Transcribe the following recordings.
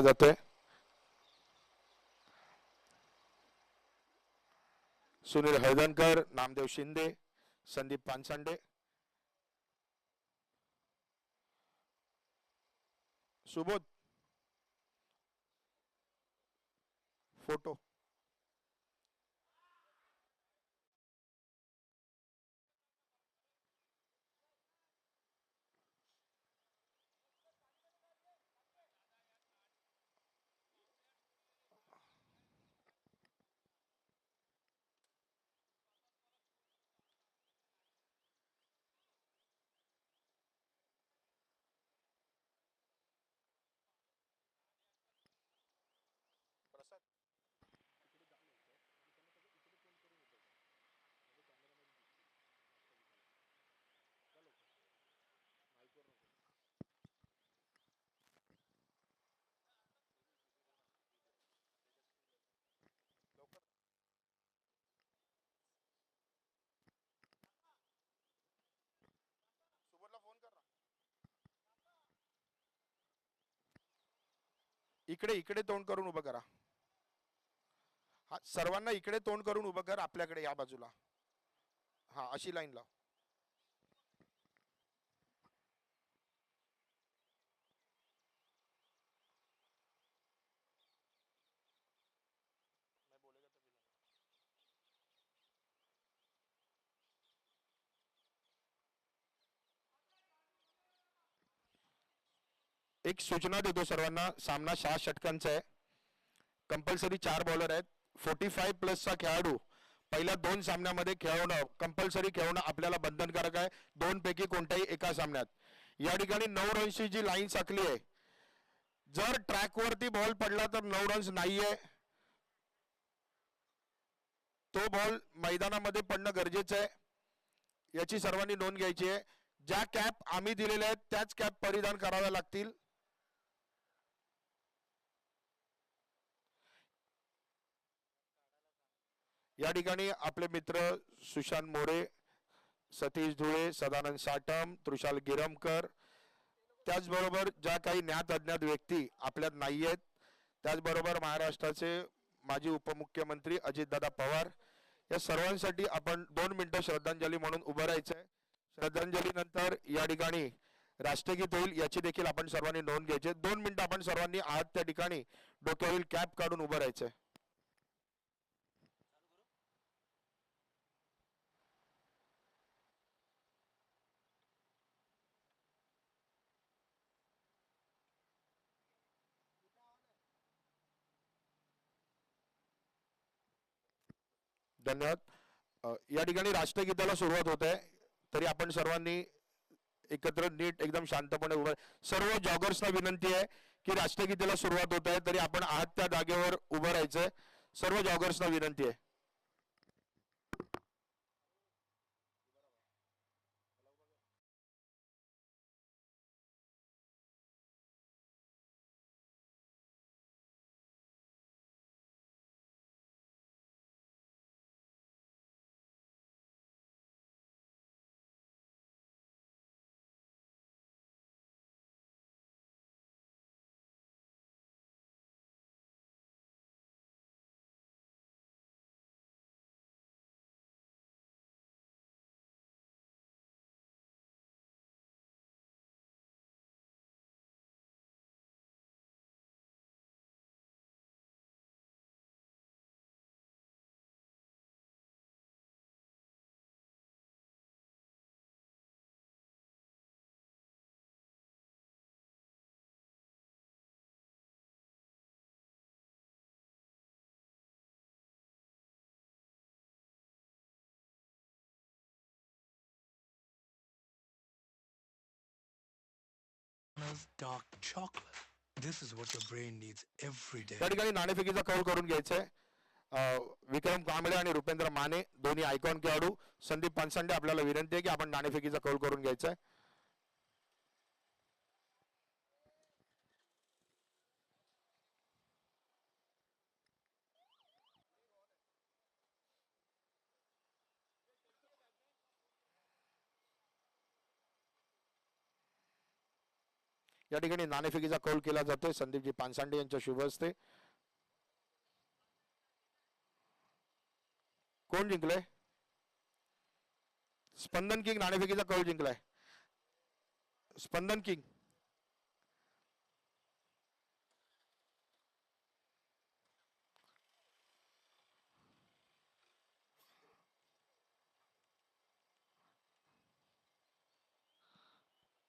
जातोय. सुनील हळदणकर, नामदेव शिंदे, संदीप पानसंडे, सुबोध फोटो. इकडे इकडे तोंड करून उभं करा. हा, सर्वांना इकडे तोंड करून उभं कर. आपल्याकडे या बाजूला. हा, अशी लाईन लाव. एक सूचना देतो सर्वांना. सामना 6 षटकांचा आहे. कंपल्सरी 4 बॉलर आहेत. 45 प्लसचा खेळाडू पहिल्या 2 सामन्यामध्ये खेळवणं कंपल्सरी खेळवणं आपल्याला बंधनकारक आहे. 2 पैकी कोणत्याही एका सामन्यात. या ठिकाणी 9 रन्सची जी लाईन साकली आहे, जर ट्रॅकवरती बॉल पडला तर 9 रन्स नाहीये. तो बॉल मैदानामध्ये पडणं गरजेचं आहे. याची सर्वांनी नोंद घ्यायची आहे. ज्या कॅप आम्ही दिलेल्या आहेत त्याच कॅप परिधान कराव्या लागतील. या ठिकाणी आपले मित्र सुशांत मोरे, सतीश धुळे, सदानंद साटम, तृषाल गिरमकर, त्याचबरोबर ज्या काही ज्ञात अज्ञात व्यक्ती आपल्यात नाही आहेत, त्याचबरोबर महाराष्ट्राचे माजी उपमुख्यमंत्री अजितदादा पवार, या सर्वांसाठी आपण 2 मिनिटं श्रद्धांजली म्हणून उभं राहायचंय. श्रद्धांजलीनंतर या ठिकाणी राष्ट्रगीत होईल, याची देखील आपण सर्वांनी नोंद घ्यायची. 2 मिनिटं आपण सर्वांनी आहात त्या ठिकाणी डोक्यावरील कॅप काढून उभं राहायचंय. धन्यवाद. या ठिकाणी राष्ट्रगीताला सुरुवात होत आहे, तरी आपण सर्वांनी एकत्र नीट एकदम शांतपणे उभं. सर्व जॉगर्सना विनंती आहे की राष्ट्रगीताला सुरुवात होत आहे, तरी आपण आहात त्या जागेवर उभं राहायचंय. सर्व जॉगर्सना विनंती आहे. Dark chocolate. This is what your brain needs every day. त्या ठिकाणी नाणेफेकीचा कौल करून घ्यायचंय. विक्रम कांबळे आणि रुपेंद्र माने दोन्ही आयकॉन खेळाडू. संदीप पानसंडे आपल्याला विनंती आहे की आपण नाणेफेकीचा कौल करून घ्यायचंय. या ठिकाणी नाणेफेकीचा कौल केला जातोय संदीपजी पानसांडे यांच्या शुभ हस्ते. कोण जिंकलंय? स्पंदन किंग नाणेफेकीचा कौल जिंकलाय. स्पंदन किंग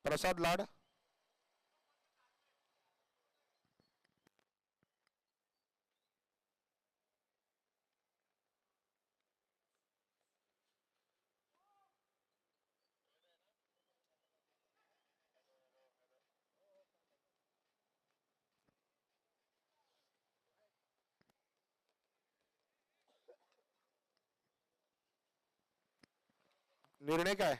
प्रसाद लाड निर्णय काय?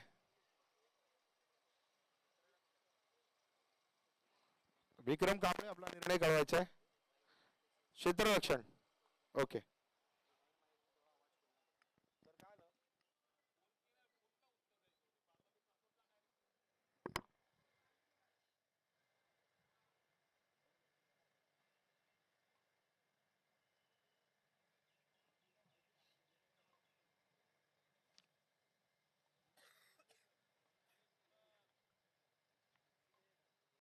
विक्रम कांबळे आपला निर्णय कळवायचा आहे. क्षेत्ररक्षण ओके.